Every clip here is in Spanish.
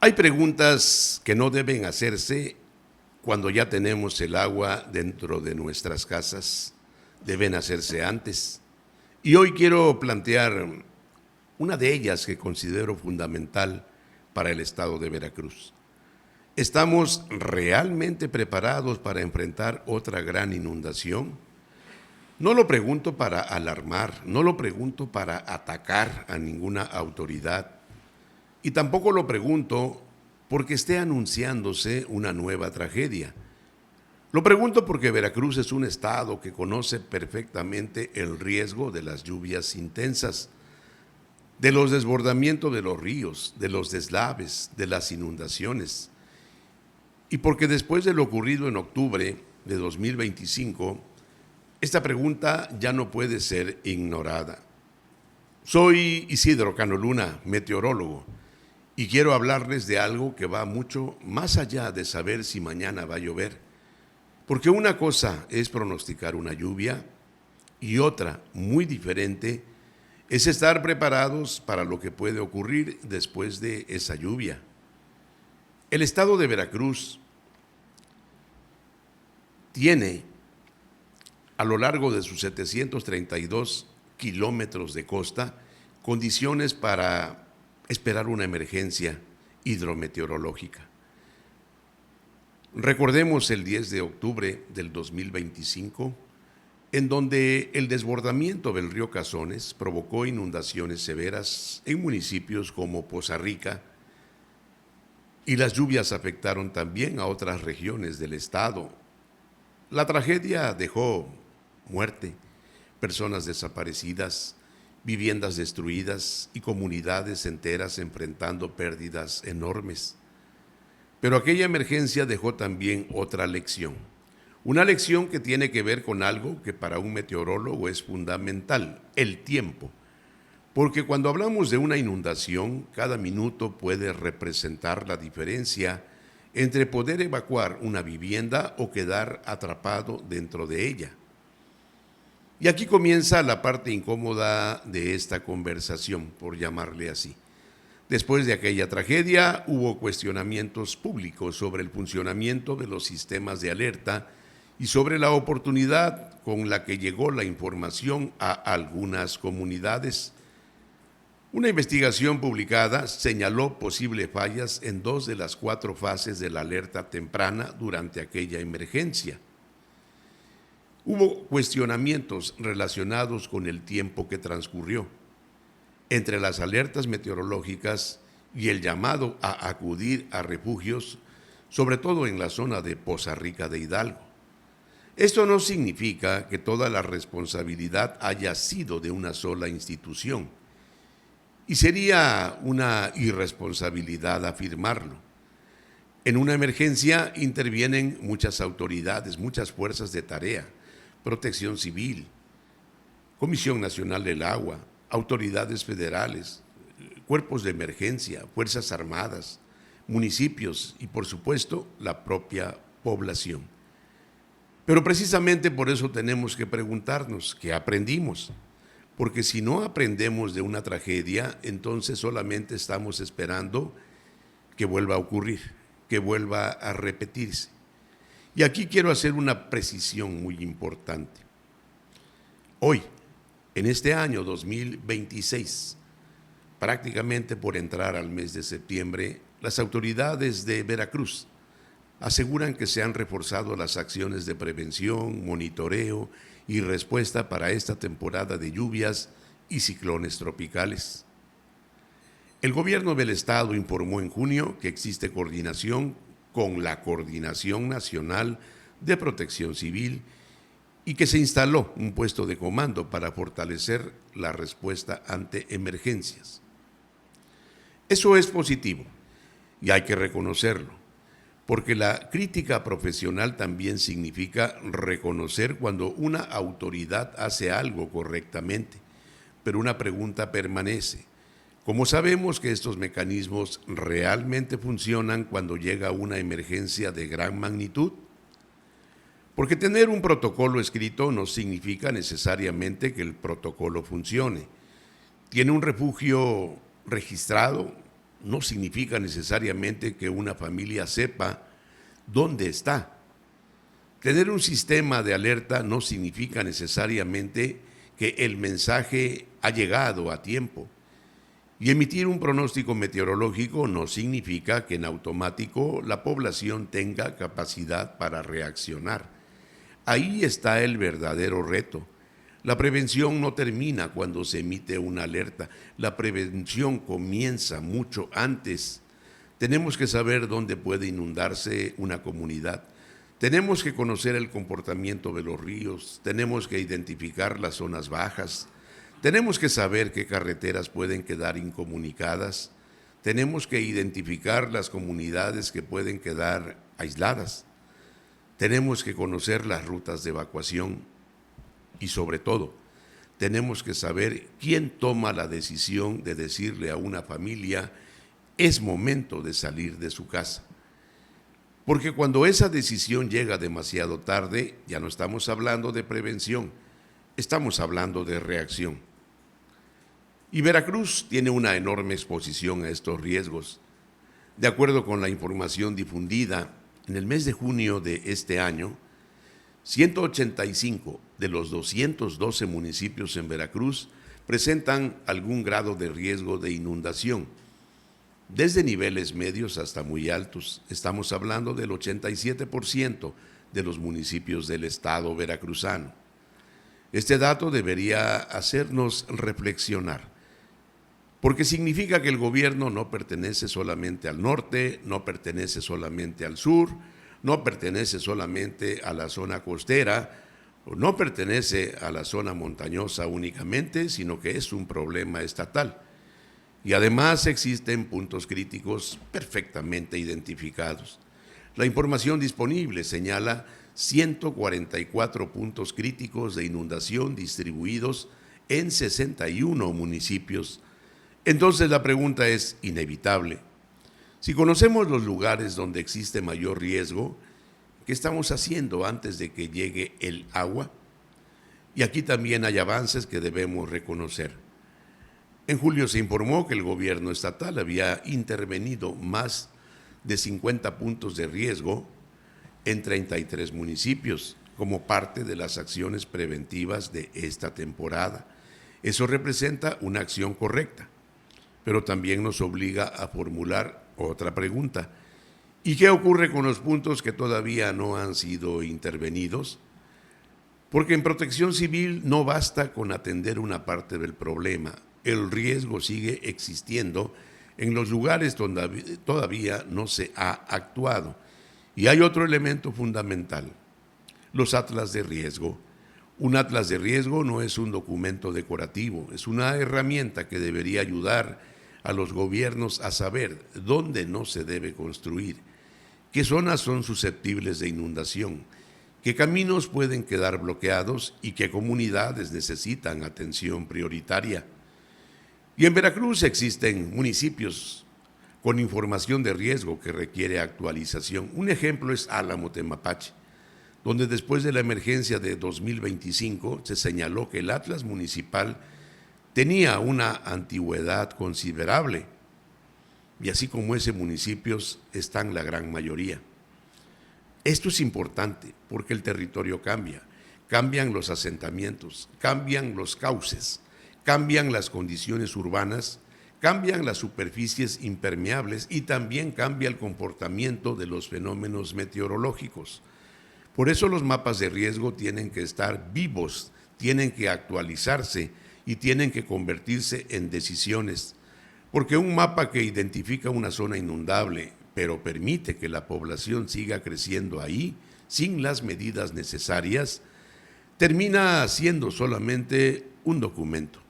Hay preguntas que no deben hacerse cuando ya tenemos el agua dentro de nuestras casas. Deben hacerse antes. Y hoy quiero plantear una de ellas que considero fundamental para el estado de Veracruz. ¿Estamos realmente preparados para enfrentar otra gran inundación? No lo pregunto para alarmar, no lo pregunto para atacar a ninguna autoridad. Y tampoco lo pregunto porque esté anunciándose una nueva tragedia. Lo pregunto porque Veracruz es un estado que conoce perfectamente el riesgo de las lluvias intensas, de los desbordamientos de los ríos, de los deslaves, de las inundaciones. Y porque después de lo ocurrido en octubre de 2025, esta pregunta ya no puede ser ignorada. Soy Isidro Cano Luna, meteorólogo, y quiero hablarles de algo que va mucho más allá de saber si mañana va a llover. Porque una cosa es pronosticar una lluvia y otra, muy diferente, es estar preparados para lo que puede ocurrir después de esa lluvia. El estado de Veracruz tiene, a lo largo de sus 732 kilómetros de costa, condiciones para esperar una emergencia hidrometeorológica. Recordemos el 10 de octubre del 2025, en donde el desbordamiento del río Cazones provocó inundaciones severas en municipios como Poza Rica, y las lluvias afectaron también a otras regiones del estado. La tragedia dejó muerte, personas desaparecidas, viviendas destruidas y comunidades enteras enfrentando pérdidas enormes. Pero aquella emergencia dejó también otra lección. Una lección que tiene que ver con algo que para un meteorólogo es fundamental, el tiempo. Porque cuando hablamos de una inundación, cada minuto puede representar la diferencia entre poder evacuar una vivienda o quedar atrapado dentro de ella. Y aquí comienza la parte incómoda de esta conversación, por llamarle así. Después de aquella tragedia, hubo cuestionamientos públicos sobre el funcionamiento de los sistemas de alerta y sobre la oportunidad con la que llegó la información a algunas comunidades. Una investigación publicada señaló posibles fallas en 2 de las 4 fases de la alerta temprana durante aquella emergencia. Hubo cuestionamientos relacionados con el tiempo que transcurrió entre las alertas meteorológicas y el llamado a acudir a refugios, sobre todo en la zona de Poza Rica de Hidalgo. Esto no significa que toda la responsabilidad haya sido de una sola institución, y sería una irresponsabilidad afirmarlo. En una emergencia intervienen muchas autoridades, muchas fuerzas de tarea, Protección Civil, Comisión Nacional del Agua, autoridades federales, cuerpos de emergencia, fuerzas armadas, municipios y, por supuesto, la propia población. Pero precisamente por eso tenemos que preguntarnos qué aprendimos, porque si no aprendemos de una tragedia, entonces solamente estamos esperando que vuelva a ocurrir, que vuelva a repetirse. Y aquí quiero hacer una precisión muy importante. Hoy, en este año 2026, prácticamente por entrar al mes de septiembre, las autoridades de Veracruz aseguran que se han reforzado las acciones de prevención, monitoreo y respuesta para esta temporada de lluvias y ciclones tropicales. El gobierno del estado informó en junio que existe coordinación con la Coordinación Nacional de Protección Civil y que se instaló un puesto de comando para fortalecer la respuesta ante emergencias. Eso es positivo y hay que reconocerlo, porque la crítica profesional también significa reconocer cuando una autoridad hace algo correctamente, pero una pregunta permanece. ¿Cómo sabemos que estos mecanismos realmente funcionan cuando llega una emergencia de gran magnitud? Porque tener un protocolo escrito no significa necesariamente que el protocolo funcione. ¿Tiene un refugio registrado? no significa necesariamente que una familia sepa dónde está. Tener un sistema de alerta no significa necesariamente que el mensaje ha llegado a tiempo. Y emitir un pronóstico meteorológico no significa que en automático la población tenga capacidad para reaccionar. Ahí está el verdadero reto. La prevención no termina cuando se emite una alerta. La prevención comienza mucho antes. Tenemos que saber dónde puede inundarse una comunidad. Tenemos que conocer el comportamiento de los ríos. Tenemos que identificar las zonas bajas. Tenemos que saber qué carreteras pueden quedar incomunicadas. Tenemos que identificar las comunidades que pueden quedar aisladas. Tenemos que conocer las rutas de evacuación y, sobre todo, tenemos que saber quién toma la decisión de decirle a una familia: es momento de salir de su casa. Porque cuando esa decisión llega demasiado tarde, ya no estamos hablando de prevención, estamos hablando de reacción. Y Veracruz tiene una enorme exposición a estos riesgos. De acuerdo con la información difundida, en el mes de junio de este año, 185 de los 212 municipios en Veracruz presentan algún grado de riesgo de inundación, desde niveles medios hasta muy altos. Estamos hablando del 87% de los municipios del estado veracruzano. Este dato debería hacernos reflexionar, porque significa que el gobierno no pertenece solamente al norte, no pertenece solamente al sur, no pertenece solamente a la zona costera, no pertenece a la zona montañosa únicamente, sino que es un problema estatal. Y además existen puntos críticos perfectamente identificados. La información disponible señala 144 puntos críticos de inundación distribuidos en 61 municipios. Entonces la pregunta es inevitable. Si conocemos los lugares donde existe mayor riesgo, ¿qué estamos haciendo antes de que llegue el agua? Y aquí también hay avances que debemos reconocer. En julio se informó que el gobierno estatal había intervenido más de 50 puntos de riesgo en 33 municipios como parte de las acciones preventivas de esta temporada. Eso representa una acción correcta, pero también nos obliga a formular otra pregunta. ¿Y qué ocurre con los puntos que todavía no han sido intervenidos? Porque en Protección Civil no basta con atender una parte del problema. El riesgo sigue existiendo en los lugares donde todavía no se ha actuado. Y hay otro elemento fundamental: los atlas de riesgo. Un atlas de riesgo no es un documento decorativo, es una herramienta que debería ayudar a los gobiernos a saber dónde no se debe construir, qué zonas son susceptibles de inundación, qué caminos pueden quedar bloqueados y qué comunidades necesitan atención prioritaria. Y en Veracruz existen municipios con información de riesgo que requiere actualización. Un ejemplo es Álamo, Temapache, donde después de la emergencia de 2025 se señaló que el atlas municipal tenía una antigüedad considerable, y así como ese municipios están la gran mayoría. Esto es importante porque el territorio cambia, cambian los asentamientos, cambian los cauces, cambian las condiciones urbanas, cambian las superficies impermeables y también cambia el comportamiento de los fenómenos meteorológicos. Por eso los mapas de riesgo tienen que estar vivos, tienen que actualizarse y tienen que convertirse en decisiones, porque un mapa que identifica una zona inundable, pero permite que la población siga creciendo ahí, sin las medidas necesarias, termina siendo solamente un documento.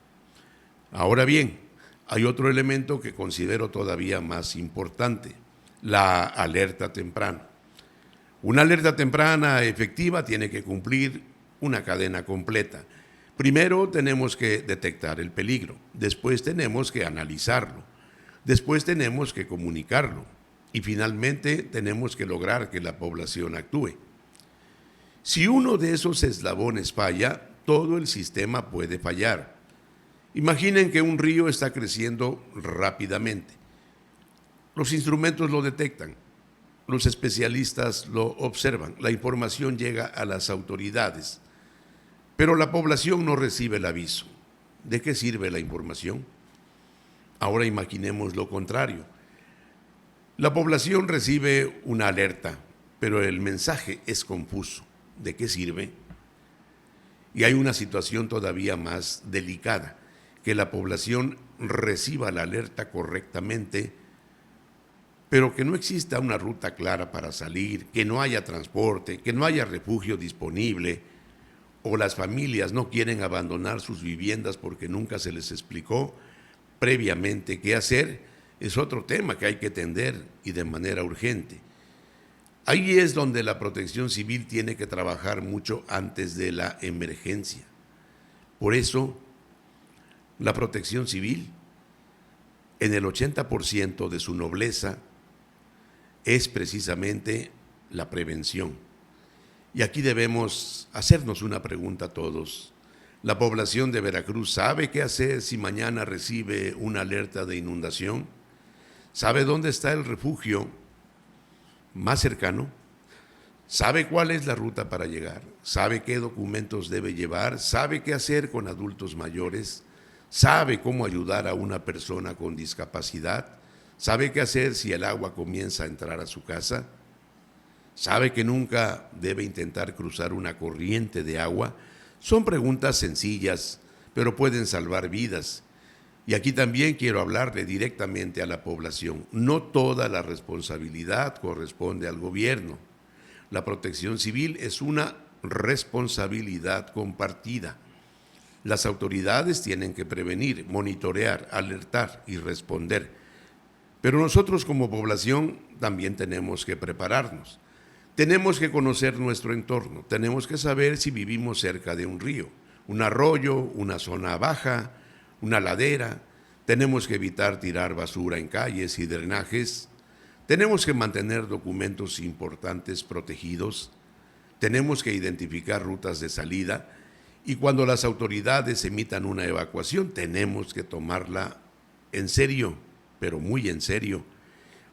Ahora bien, hay otro elemento que considero todavía más importante: la alerta temprana. Una alerta temprana efectiva tiene que cumplir una cadena completa. Primero tenemos que detectar el peligro, después tenemos que analizarlo, después tenemos que comunicarlo y finalmente tenemos que lograr que la población actúe. Si uno de esos eslabones falla, todo el sistema puede fallar. Imaginen que un río está creciendo rápidamente. Los instrumentos lo detectan, los especialistas lo observan, la información llega a las autoridades, pero la población no recibe el aviso. ¿De qué sirve la información? Ahora imaginemos lo contrario. La población recibe una alerta, pero el mensaje es confuso. ¿De qué sirve? Y hay una situación todavía más delicada, que la población reciba la alerta correctamente, pero que no exista una ruta clara para salir, que no haya transporte, que no haya refugio disponible, o las familias no quieren abandonar sus viviendas porque nunca se les explicó previamente qué hacer, es otro tema que hay que atender y de manera urgente. Ahí es donde la Protección Civil tiene que trabajar mucho antes de la emergencia. Por eso, la Protección Civil, en el 80% de su nobleza, es precisamente la prevención. Y aquí debemos hacernos una pregunta todos. ¿La población de Veracruz sabe qué hacer si mañana recibe una alerta de inundación? ¿Sabe dónde está el refugio más cercano? ¿Sabe cuál es la ruta para llegar? ¿Sabe qué documentos debe llevar? ¿Sabe qué hacer con adultos mayores? ¿Sabe cómo ayudar a una persona con discapacidad? ¿Sabe qué hacer si el agua comienza a entrar a su casa? ¿Sabe que nunca debe intentar cruzar una corriente de agua? Son preguntas sencillas, pero pueden salvar vidas. Y aquí también quiero hablarle directamente a la población. No toda la responsabilidad corresponde al gobierno. La Protección Civil es una responsabilidad compartida. Las autoridades tienen que prevenir, monitorear, alertar y responder. Pero nosotros como población también tenemos que prepararnos. Tenemos que conocer nuestro entorno, tenemos que saber si vivimos cerca de un río, un arroyo, una zona baja, una ladera. Tenemos que evitar tirar basura en calles y drenajes. Tenemos que mantener documentos importantes protegidos. Tenemos que identificar rutas de salida y cuando las autoridades emitan una evacuación tenemos que tomarla en serio, pero muy en serio,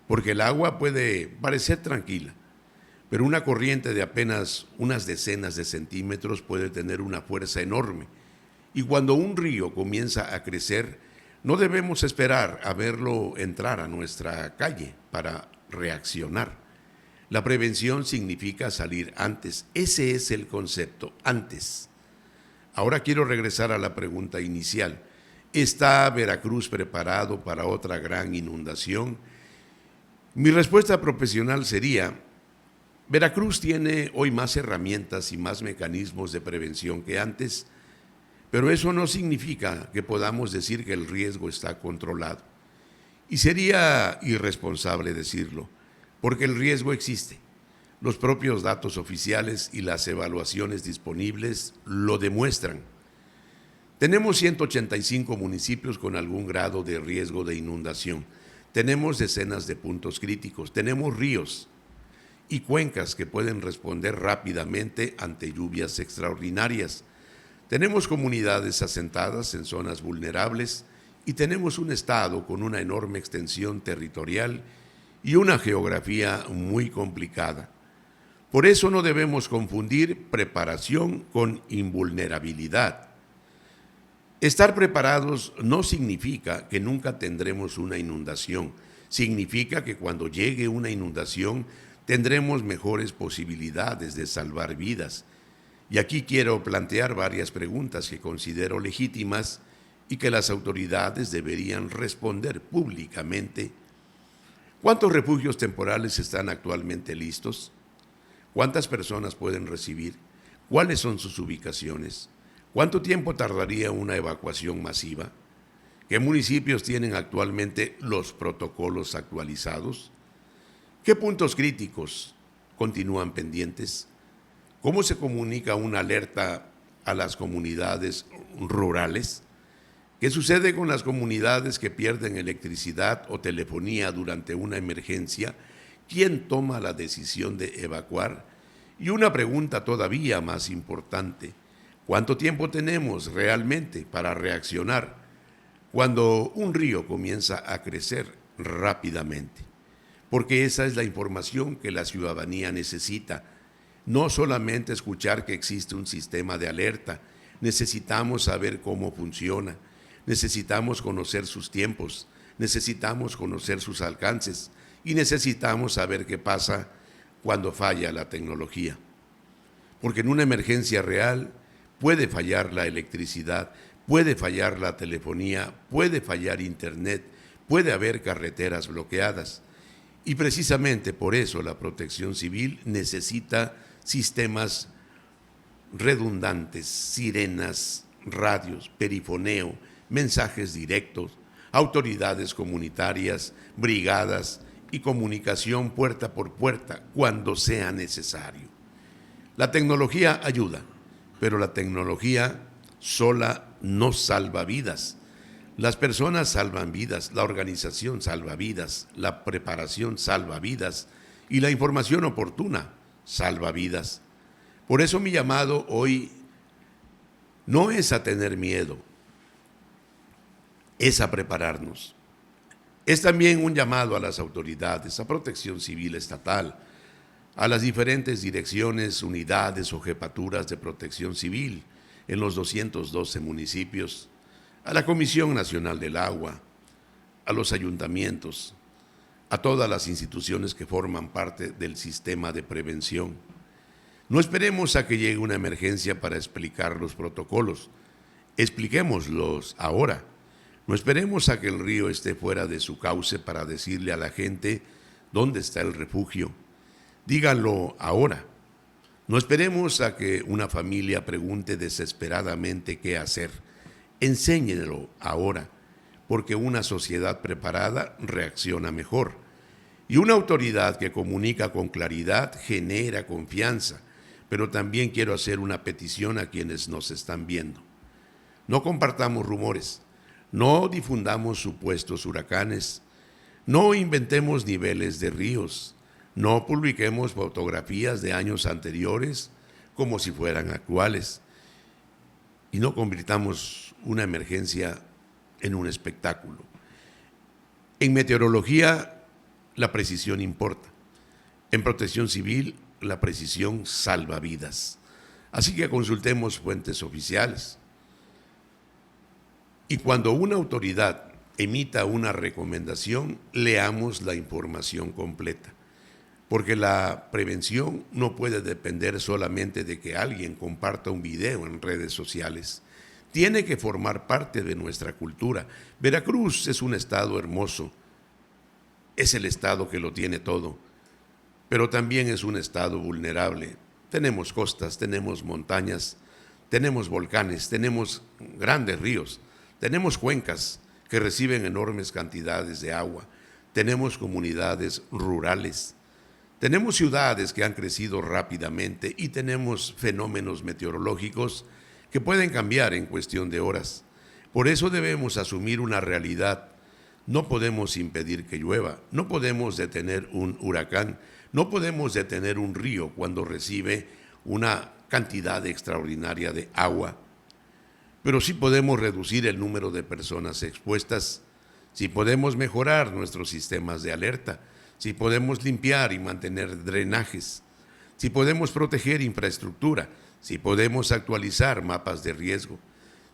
porque el agua puede parecer tranquila, pero una corriente de apenas unas decenas de centímetros puede tener una fuerza enorme. Y cuando un río comienza a crecer, no debemos esperar a verlo entrar a nuestra calle para reaccionar. La prevención significa salir antes. Ese es el concepto, antes. Ahora quiero regresar a la pregunta inicial. ¿Está Veracruz preparado para otra gran inundación? Mi respuesta profesional sería: Veracruz tiene hoy más herramientas y más mecanismos de prevención que antes, pero eso no significa que podamos decir que el riesgo está controlado. Y sería irresponsable decirlo, porque el riesgo existe. Los propios datos oficiales y las evaluaciones disponibles lo demuestran. Tenemos 185 municipios con algún grado de riesgo de inundación. Tenemos decenas de puntos críticos. Tenemos ríos y cuencas que pueden responder rápidamente ante lluvias extraordinarias. Tenemos comunidades asentadas en zonas vulnerables y tenemos un estado con una enorme extensión territorial y una geografía muy complicada. Por eso no debemos confundir preparación con invulnerabilidad. Estar preparados no significa que nunca tendremos una inundación. Significa que cuando llegue una inundación tendremos mejores posibilidades de salvar vidas. Y aquí quiero plantear varias preguntas que considero legítimas y que las autoridades deberían responder públicamente. ¿Cuántos refugios temporales están actualmente listos? ¿Cuántas personas pueden recibir? ¿Cuáles son sus ubicaciones? ¿Cuánto tiempo tardaría una evacuación masiva? ¿Qué municipios tienen actualmente los protocolos actualizados? ¿Qué puntos críticos continúan pendientes? ¿Cómo se comunica una alerta a las comunidades rurales? ¿Qué sucede con las comunidades que pierden electricidad o telefonía durante una emergencia? ¿Quién toma la decisión de evacuar? Y una pregunta todavía más importante: ¿cuánto tiempo tenemos realmente para reaccionar cuando un río comienza a crecer rápidamente? porque esa es la información que la ciudadanía necesita. No solamente escuchar que existe un sistema de alerta, necesitamos saber cómo funciona, necesitamos conocer sus tiempos, necesitamos conocer sus alcances y necesitamos saber qué pasa cuando falla la tecnología. Porque en una emergencia real puede fallar la electricidad, puede fallar la telefonía, puede fallar internet, puede haber carreteras bloqueadas. Y precisamente por eso la Protección Civil necesita sistemas redundantes, sirenas, radios, perifoneo, mensajes directos, autoridades comunitarias, brigadas y comunicación puerta por puerta cuando sea necesario. La tecnología ayuda, pero la tecnología sola no salva vidas. Las personas salvan vidas, la organización salva vidas, la preparación salva vidas y la información oportuna salva vidas. Por eso mi llamado hoy no es a tener miedo, es a prepararnos. Es también un llamado a las autoridades, a Protección Civil Estatal, a las diferentes direcciones, unidades o jefaturas de Protección Civil en los 212 municipios, a la Comisión Nacional del Agua, a los ayuntamientos, a todas las instituciones que forman parte del sistema de prevención. No esperemos a que llegue una emergencia para explicar los protocolos, expliquémoslos ahora. No esperemos a que el río esté fuera de su cauce para decirle a la gente dónde está el refugio. Díganlo ahora. No esperemos a que una familia pregunte desesperadamente qué hacer. Enséñenlo ahora, porque una sociedad preparada reacciona mejor. Y una autoridad que comunica con claridad genera confianza. Pero también quiero hacer una petición a quienes nos están viendo. No compartamos rumores, no difundamos supuestos huracanes, no inventemos niveles de ríos, no publiquemos fotografías de años anteriores como si fueran actuales y no convirtamos una emergencia en un espectáculo. En meteorología, la precisión importa. En Protección Civil, la precisión salva vidas. Así que consultemos fuentes oficiales. Y cuando una autoridad emita una recomendación, leamos la información completa. Porque la prevención no puede depender solamente de que alguien comparta un video en redes sociales. Tiene que formar parte de nuestra cultura. Veracruz es un estado hermoso. Es el estado que lo tiene todo. Pero también es un estado vulnerable. Tenemos costas, tenemos montañas, tenemos volcanes, tenemos grandes ríos, tenemos cuencas que reciben enormes cantidades de agua, tenemos comunidades rurales, tenemos ciudades que han crecido rápidamente y tenemos fenómenos meteorológicos que pueden cambiar en cuestión de horas. Por eso debemos asumir una realidad. No podemos impedir que llueva, no podemos detener un huracán, no podemos detener un río cuando recibe una cantidad extraordinaria de agua, pero sí podemos reducir el número de personas expuestas, sí podemos mejorar nuestros sistemas de alerta, sí podemos limpiar y mantener drenajes, sí podemos proteger infraestructura, sí podemos actualizar mapas de riesgo,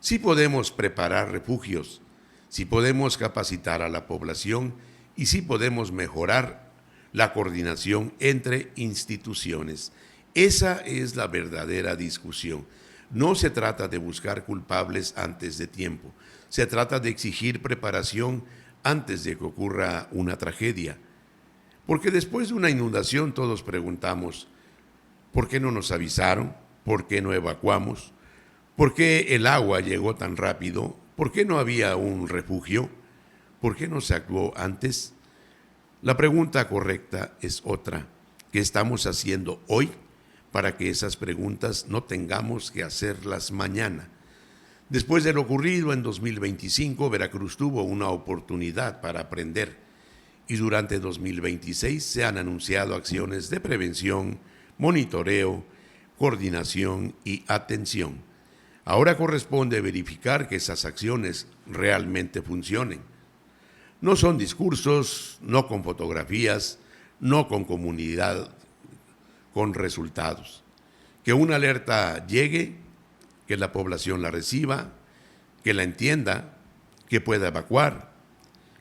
sí podemos preparar refugios, sí podemos capacitar a la población y sí podemos mejorar la coordinación entre instituciones. Esa es la verdadera discusión. No se trata de buscar culpables antes de tiempo. Se trata de exigir preparación antes de que ocurra una tragedia. Porque después de una inundación todos preguntamos, ¿por qué no nos avisaron? ¿Por qué no evacuamos? ¿Por qué el agua llegó tan rápido? ¿Por qué no había un refugio? ¿Por qué no se actuó antes? La pregunta correcta es otra. ¿Qué estamos haciendo hoy para que esas preguntas no tengamos que hacerlas mañana? Después de lo ocurrido en 2025, Veracruz tuvo una oportunidad para aprender y durante 2026 se han anunciado acciones de prevención, monitoreo, coordinación y atención. Ahora corresponde verificar que esas acciones realmente funcionen. No son discursos, no con fotografías, no con comunidad, con resultados. Que una alerta llegue, que la población la reciba, que la entienda, que pueda evacuar,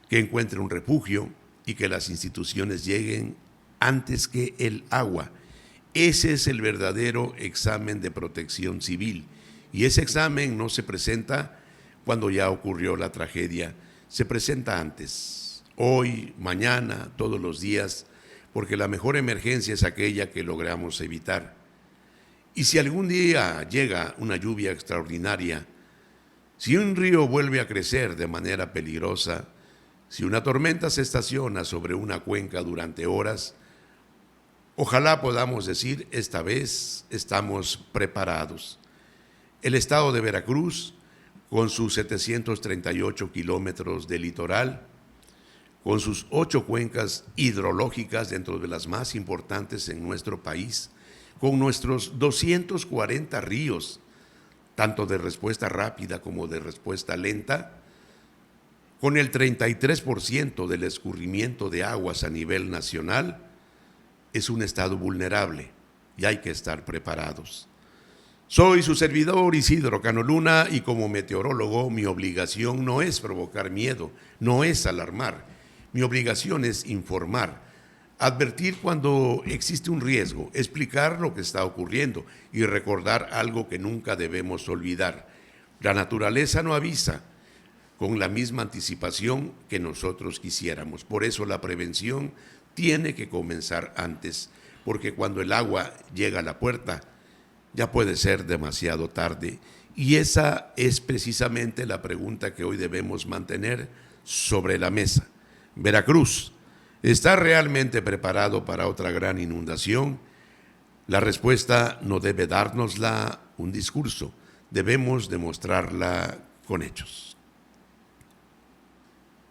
que encuentre un refugio y que las instituciones lleguen antes que el agua. Ese es el verdadero examen de protección civil. Y ese examen no se presenta cuando ya ocurrió la tragedia, se presenta antes, hoy, mañana, todos los días, porque la mejor emergencia es aquella que logramos evitar. Y si algún día llega una lluvia extraordinaria, si un río vuelve a crecer de manera peligrosa, si una tormenta se estaciona sobre una cuenca durante horas, ojalá podamos decir, esta vez estamos preparados. El estado de Veracruz, con sus 738 kilómetros de litoral, con sus 8 cuencas hidrológicas dentro de las más importantes en nuestro país, con nuestros 240 ríos, tanto de respuesta rápida como de respuesta lenta, con el 33% del escurrimiento de aguas a nivel nacional, es un estado vulnerable y hay que estar preparados. Soy su servidor Isidro Cano Luna y como meteorólogo mi obligación no es provocar miedo, no es alarmar. Mi obligación es informar, advertir cuando existe un riesgo, explicar lo que está ocurriendo y recordar algo que nunca debemos olvidar. La naturaleza no avisa con la misma anticipación que nosotros quisiéramos. Por eso la prevención tiene que comenzar antes, porque cuando el agua llega a la puerta, ya puede ser demasiado tarde. Y esa es precisamente la pregunta que hoy debemos mantener sobre la mesa. Veracruz, ¿está realmente preparado para otra gran inundación? La respuesta no debe dárnosla un discurso, debemos demostrarla con hechos.